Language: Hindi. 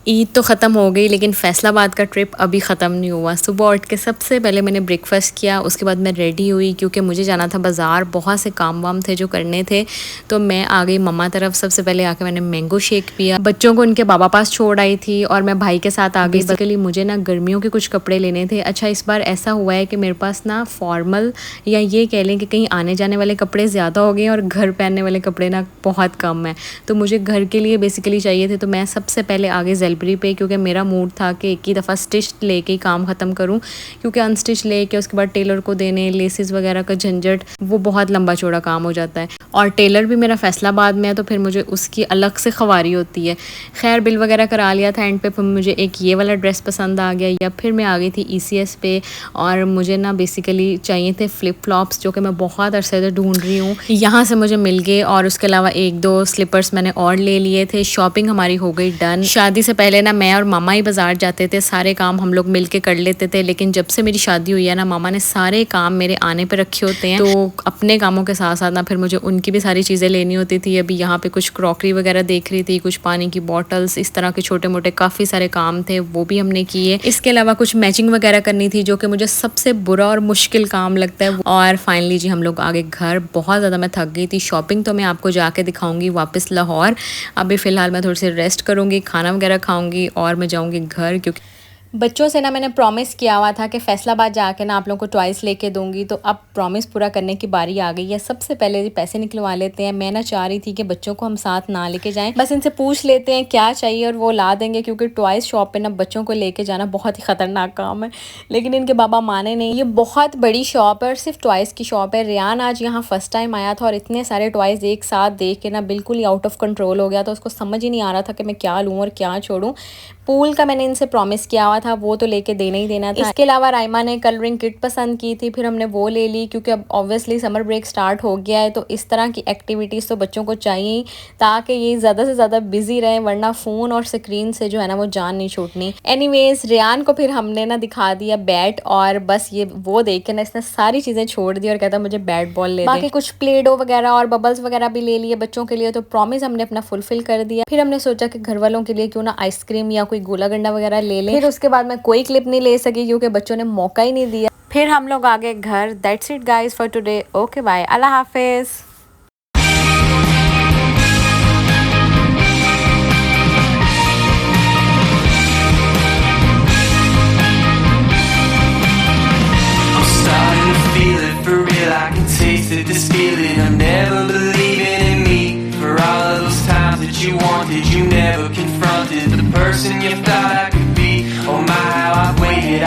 ईद तो ख़त्म हो गई लेकिन फैसलाबाद का ट्रिप अभी ख़त्म नहीं हुआ। सुबह उठ के सबसे पहले मैंने ब्रेकफास्ट किया, उसके बाद मैं रेडी हुई क्योंकि मुझे जाना था बाज़ार, बहुत से काम वाम थे जो करने थे। तो मैं आ गई मम्मा तरफ। सबसे पहले आके मैंने मैंगो शेक पिया, बच्चों को उनके बाबा पास छोड़ आई थी और मैं भाई के साथ आ गई। बेसिकली मुझे ना गर्मियों के कुछ कपड़े लेने थे। अच्छा, इस बार ऐसा हुआ है कि मेरे पास ना फॉर्मल या ये कह लें कि कहीं आने जाने वाले कपड़े ज़्यादा हो गए और घर पहनने वाले कपड़े ना बहुत कम है। तो मुझे घर के लिए बेसिकली चाहिए थे। तो मैं सबसे पहले आगे जेलबरी पे, क्योंकि मेरा मूड था कि एक ही दफ़ा स्टिच लेके ही काम ख़त्म करूं, क्योंकि अनस्टिच लेके उसके बाद टेलर को देने, लेसेस वगैरह का झंझट, वो बहुत लंबा चौड़ा काम हो जाता है। और टेलर भी मेरा फैसलाबाद में है तो फिर मुझे उसकी अलग से ख्वारी होती है। खैर बिल वगैरह करा लिया था एंड पे, फिर मुझे एक ये वाला ड्रेस पसंद आ गया। या फिर मैं आ गई थी ECS पे और मुझे ना बेसिकली चाहिए थे फ्लिप फ्लॉप्स, जो कि मैं बहुत अरसे से ढूंढ रही हूँ। यहाँ से मुझे मिल गए और उसके अलावा एक दो स्लीपर्स मैंने और ले लिए थे। शॉपिंग हमारी हो गई डन। शादी से पहले ना मैं और मामा ही बाजार जाते थे, सारे काम हम लोग मिल के कर लेते थे। लेकिन जब से मेरी शादी हुई है ना, मामा ने सारे काम मेरे आने पे रखे होते हैं। तो अपने कामों के साथ साथ ना फिर मुझे उनकी भी सारी चीज़ें लेनी होती थी। अभी यहाँ पे कुछ क्रॉकरी वगैरह देख रही थी, कुछ पानी की बॉटल्स, इस तरह के छोटे मोटे काफ़ी सारे काम थे, वो भी हमने किए। इसके अलावा कुछ मैचिंग वगैरह करनी थी, जो कि मुझे सबसे बुरा और मुश्किल काम लगता है। और फाइनली जी हम लोग आगे घर। बहुत ज़्यादा मैं थक गई थी। शॉपिंग तो मैं आपको जाके दिखाऊंगी वापस लाहौर। अभी फ़िलहाल मैं थोड़ी सी रेस्ट करूँगी, खाना वगैरह खाऊंगी और मैं जाऊँगी घर, क्योंकि बच्चों से ना मैंने प्रॉमिस किया हुआ था कि फैसलाबाद जाके ना आप लोगों को टॉयज़ लेके दूंगी। तो अब प्रॉमिस पूरा करने की बारी आ गई है। सबसे पहले पैसे निकलवा लेते हैं। मैं ना चाह रही थी कि बच्चों को हम साथ ना लेके जाएं, बस इनसे पूछ लेते हैं क्या चाहिए और वो ला देंगे, क्योंकि टॉयज़ शॉप पे ना बच्चों को लेके जाना बहुत ही ख़तरनाक काम है। लेकिन इनके बाबा माने नहीं। ये बहुत बड़ी शॉप है और सिर्फ टॉयज़ की शॉप है। रियान आज यहाँ फर्स्ट टाइम आया था और इतने सारे टॉयज़ एक साथ देख के ना बिल्कुल ही आउट ऑफ कंट्रोल हो गया। तो उसको समझ ही नहीं आ रहा था कि मैं क्या लूँ और क्या छोड़ूँ। पूल का मैंने इनसे प्रॉमिस किया हुआ था, वो तो लेके देना ही देना था। इसके अलावा राइमा ने कलरिंग किट पसंद की थी, फिर हमने वो ले ली, क्योंकि अब ऑब्वियसली समर ब्रेक स्टार्ट हो गया है। तो इस तरह की एक्टिविटीज़ तो बच्चों को चाहिए ताकि ये ज़्यादा से ज़्यादा बिजी रहें, वरना फ़ोन और स्क्रीन से जो है ना वो जान नहीं छूटनी। एनीवेज रियान को फिर हमने ना दिखा दिया बैट, और बस ये वो देख के ना इसने सारी चीज़ें छोड़ दी और कहता मुझे बैट बॉल ले दे। बाकी कुछ प्ले डो वगैरह और बबल्स वगैरह भी ले लिए बच्चों के लिए। तो प्रॉमिस हमने अपना फुलफिल कर दिया। फिर हमने सोचा कि घर वालों के लिए क्यों ना आइसक्रीम या कोई गोला गंडा वगैरह ले लें। फिर उसके बाद मैं कोई क्लिप नहीं ले सकी क्योंकि बच्चों ने मौका ही नहीं दिया। फिर हम लोग आ गए घर। That's it guys for today. Okay bye, अल्लाह हाफिज। This feeling of never believing in me. For all of those times that you wanted, you never confronted the person you thought I could be. Oh my, how I've waited,